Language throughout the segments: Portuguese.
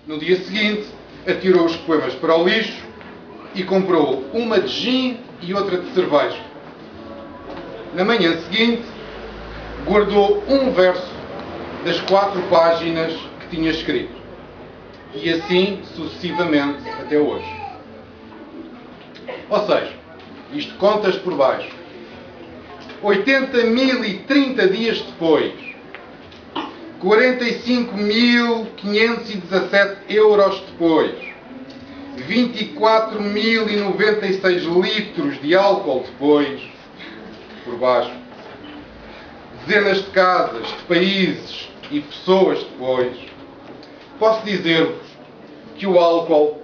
No dia seguinte, atirou os poemas para o lixo e comprou uma de gin e outra de cerveja. Na manhã seguinte, guardou um verso das 4 páginas que tinha escrito. E assim sucessivamente até hoje. Ou seja, isto contas por baixo. 80.030 dias depois, 45.517 euros depois, 24.096 litros de álcool depois, por baixo, dezenas de casas, de países e pessoas depois, posso dizer-vos que o álcool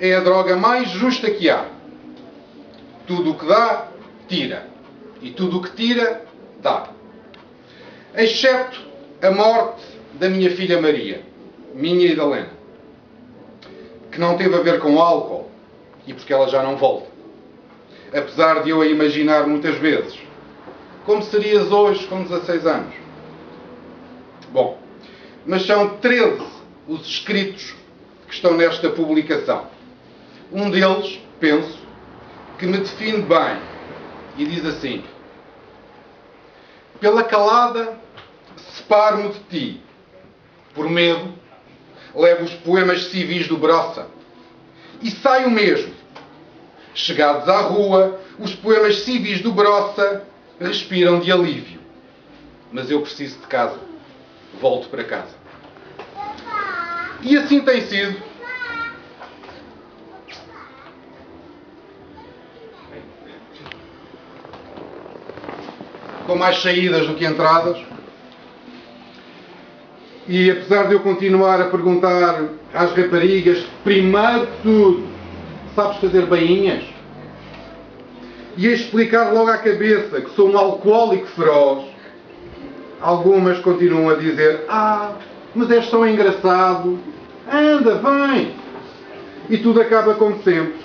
é a droga mais justa que há. Tudo o que dá, tira. E tudo o que tira, dá. Exceto a morte da minha filha Maria, minha e da Lena, que não teve a ver com álcool e porque ela já não volta. Apesar de eu a imaginar muitas vezes, como serias hoje com 16 anos. Bom, mas são 13 os escritos que estão nesta publicação. Um deles, penso, que me define bem e diz assim: pela calada separo-me de ti. Por medo, levo os poemas civis do Brossa. E saio mesmo. Chegados à rua, os poemas civis do Brossa respiram de alívio. Mas eu preciso de casa. Volto para casa. E assim tem sido. Com mais saídas do que entradas. E apesar de eu continuar a perguntar às raparigas, primeiro de tudo, sabes fazer bainhas? E a explicar logo à cabeça que sou um alcoólico feroz, algumas continuam a dizer: mas és tão engraçado, anda, vem! E tudo acaba como sempre.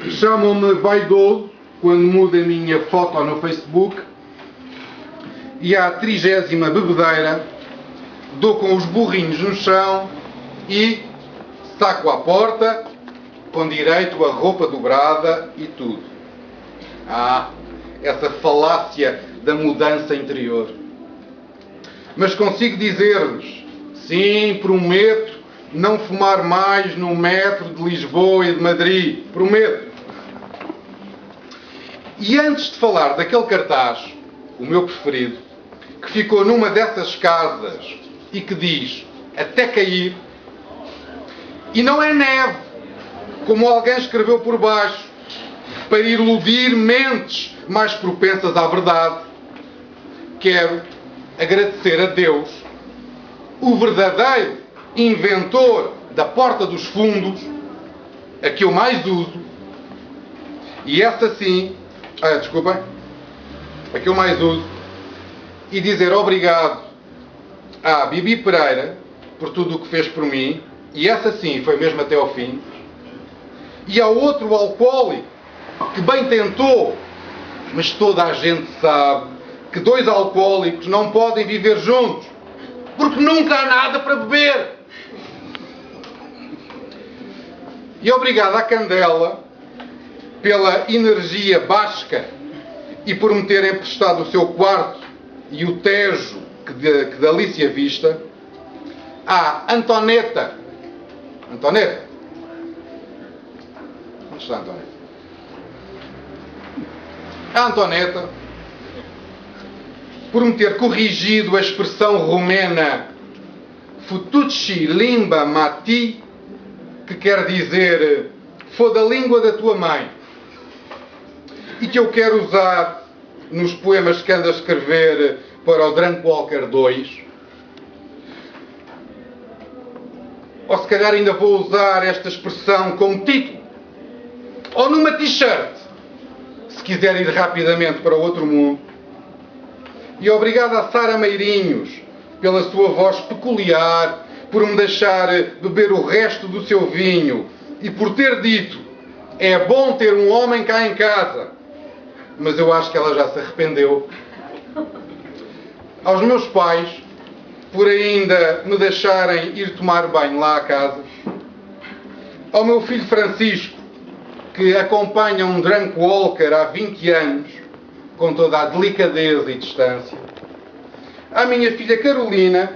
Chamam-me vaidoso quando mudo a minha foto no Facebook e à 30ª bebedeira dou com os burrinhos no chão e saco à porta, com direito a roupa dobrada e tudo. Essa falácia da mudança interior. Mas consigo dizer-vos, sim, prometo não fumar mais no metro de Lisboa e de Madrid. Prometo. E antes de falar daquele cartaz, o meu preferido, que ficou numa dessas casas e que diz até cair, e não é neve, como alguém escreveu por baixo, para iludir mentes mais propensas à verdade, quero agradecer a Deus, o verdadeiro inventor da porta dos fundos, a que eu mais uso, e essa sim, desculpem, a que eu mais uso, e dizer obrigado à Bibi Pereira por tudo o que fez por mim, e essa sim foi mesmo até ao fim, e ao outro alcoólico que bem tentou, mas toda a gente sabe que 2 alcoólicos não podem viver juntos, porque nunca há nada para beber. E obrigado à Candela pela energia basca e por me ter emprestado o seu quarto e o Tejo que de Alicia Vista. À Antoneta. Antoneta? Onde está a Antoneta? A Antoneta, por me ter corrigido a expressão romena futucci limba mati, que quer dizer foda a língua da tua mãe, e que eu quero usar nos poemas que ando a escrever para o Drunk Walker 2. Ou se calhar ainda vou usar esta expressão como título. Ou numa t-shirt, se quiser ir rapidamente para o outro mundo. E obrigado a Sara Meirinhos pela sua voz peculiar, por me deixar beber o resto do seu vinho e por ter dito: é bom ter um homem cá em casa. Mas eu acho que ela já se arrependeu. Aos meus pais, por ainda me deixarem ir tomar banho lá à casa. Ao meu filho Francisco, que acompanha um drunk walker há 20 anos, com toda a delicadeza e distância. À minha filha Carolina,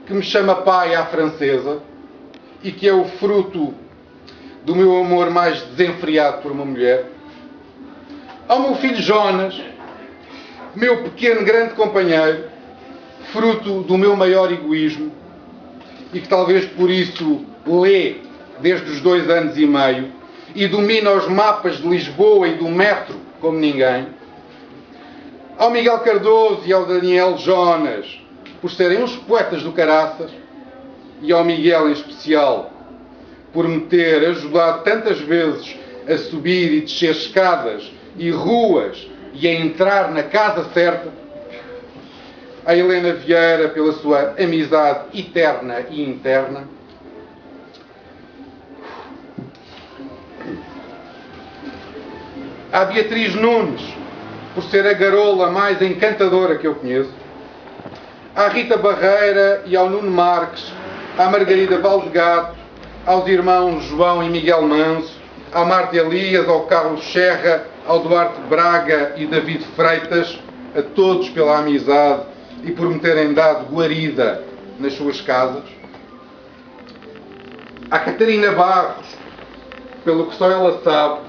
que me chama pai à francesa e que é o fruto do meu amor mais desenfreado por uma mulher. Ao meu filho Jonas, meu pequeno grande companheiro, fruto do meu maior egoísmo e que talvez por isso lê desde os 2 anos e meio e domina os mapas de Lisboa e do metro como ninguém. Ao Miguel Cardoso e ao Daniel Jonas, por serem uns poetas do caraças, e ao Miguel em especial, por me ter ajudado tantas vezes a subir e descer escadas e ruas e a entrar na casa certa. A Helena Vieira pela sua amizade eterna e interna. À Beatriz Nunes, por ser a garola mais encantadora que eu conheço. À Rita Barreira e ao Nuno Marques, à Margarida Valdegato, aos irmãos João e Miguel Manso, à Marta Elias, ao Carlos Serra, ao Duarte Braga e David Freitas, a todos pela amizade e por me terem dado guarida nas suas casas. À Catarina Barros, pelo que só ela sabe.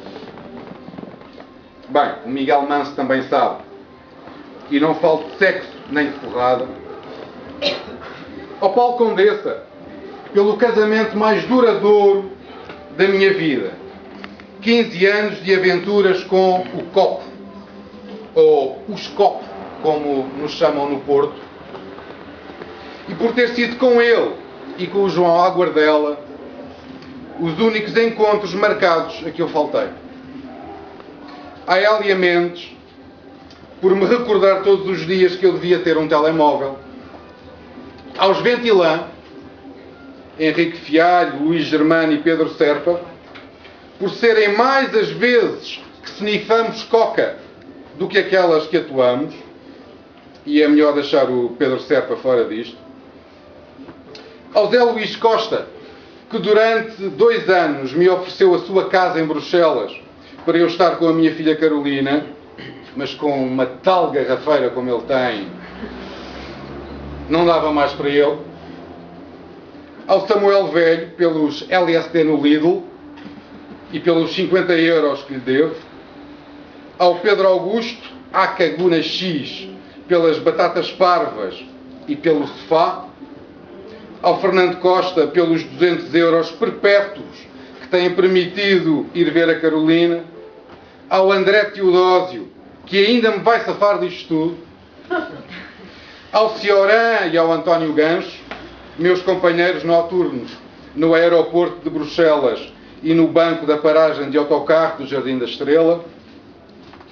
Bem, o Miguel Manso também sabe. E não falo de sexo nem de porrada. Ao Paulo Condessa, pelo casamento mais duradouro da minha vida. 15 anos de aventuras com o copo. Ou os copos, como nos chamam no Porto. E por ter sido com ele e com o João Aguardela os únicos encontros marcados a que eu faltei. À Hélia Mendes, por me recordar todos os dias que eu devia ter um telemóvel. Aos Ventilã, Henrique Fialho, Luís Germano e Pedro Serpa, por serem mais as vezes que snifamos coca do que aquelas que atuamos, e é melhor deixar o Pedro Serpa fora disto. Ao Zé Luís Costa, que durante 2 anos me ofereceu a sua casa em Bruxelas para eu estar com a minha filha Carolina, mas com uma tal garrafeira como ele tem, não dava mais para ele. Ao Samuel Velho, pelos LSD no Lidl e pelos 50 euros que lhe devo. Ao Pedro Augusto, à Caguna X, pelas batatas parvas e pelo sofá. Ao Fernando Costa, pelos 200 euros perpétuos que têm permitido ir ver a Carolina. Ao André Teodósio, que ainda me vai safar disto tudo. Ao Cioran e ao António Gancho, meus companheiros noturnos no aeroporto de Bruxelas e no banco da paragem de autocarro do Jardim da Estrela.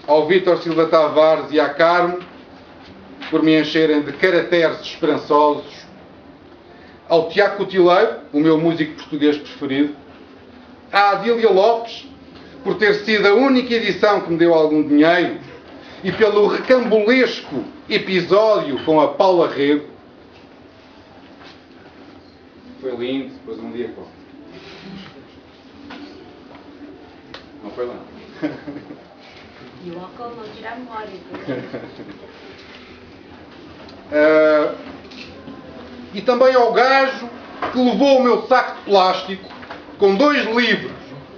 Ao Vítor Silva Tavares e à Carmo, por me encherem de caracteres esperançosos. Ao Tiago Cotileiro, o meu músico português preferido. À Adília Lopes, por ter sido a única edição que me deu algum dinheiro e pelo recambulesco episódio com a Paula Rego. Foi lindo, depois um dia conto. Não foi lá. E o álcool não tira a memória. E também ao gajo que levou o meu saco de plástico com 2 livros,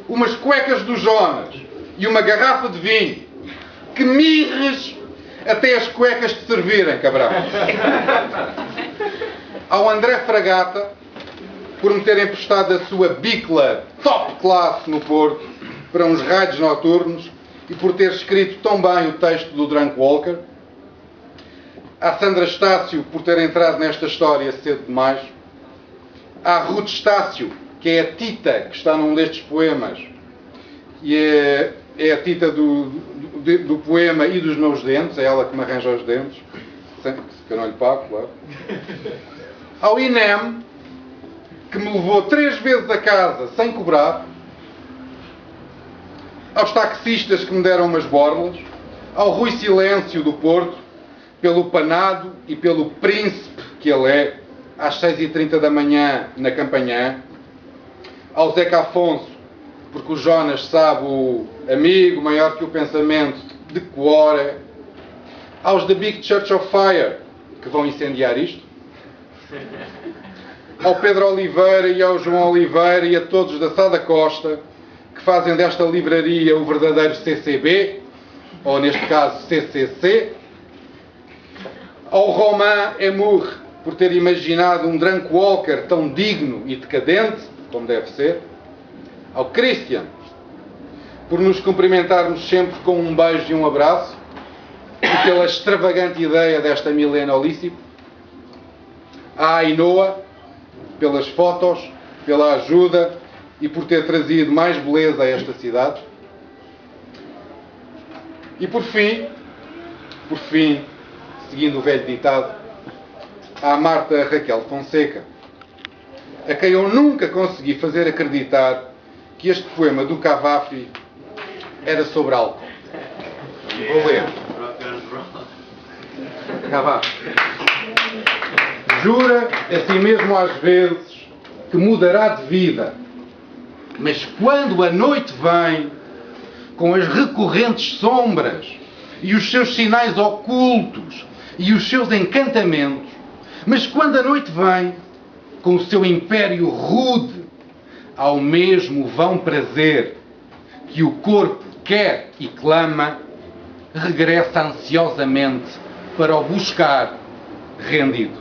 umas cuecas do Jonas e uma garrafa de vinho. Que mirres até as cuecas te servirem, cabrão. Ao André Fragata, por me ter emprestado a sua bicla top class no Porto para uns raids noturnos e por ter escrito tão bem o texto do Drunk Walker. À Sandra Estácio, por ter entrado nesta história cedo demais. À Ruth Estácio, que é a Tita que está num destes poemas e é a Tita do poema e dos meus dentes, é ela que me arranja os dentes, que eu não lhe pago, claro. Ao INEM, que me levou 3 vezes a casa sem cobrar. Aos taxistas que me deram umas borlas. Ao Rui Silêncio do Porto, pelo panado e pelo príncipe que ele é, às 6h30 da manhã na Campanhã. ao Zeca Afonso, porque o Jonas sabe o amigo maior que o pensamento de Quora, aos The Big Church of Fire, que vão incendiar isto, ao Pedro Oliveira e ao João Oliveira e a todos da Sada Costa, que fazem desta livraria o verdadeiro CCB, ou neste caso CCC, ao Romain Emur, por ter imaginado um Drunk Walker tão digno e decadente, como deve ser, ao Christian, por nos cumprimentarmos sempre com um beijo e um abraço, e pela extravagante ideia desta Milena Olícipo, à Ainoa, pelas fotos, pela ajuda e por ter trazido mais beleza a esta cidade. E por fim, seguindo o velho ditado, à Marta Raquel Fonseca, a quem eu nunca consegui fazer acreditar que este poema do Cavafi era sobre álcool. Vou ler. Cavafi. Jura, assim mesmo às vezes, que mudará de vida, mas quando a noite vem, com as recorrentes sombras e os seus sinais ocultos e os seus encantamentos, mas quando a noite vem, com o seu império rude, ao mesmo vão prazer que o corpo quer e clama, regressa ansiosamente para o buscar rendido.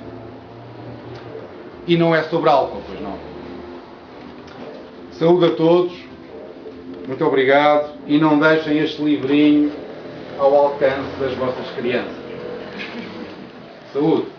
E não é sobre álcool, pois não. Saúde a todos, muito obrigado, e não deixem este livrinho ao alcance das vossas crianças. Saúde!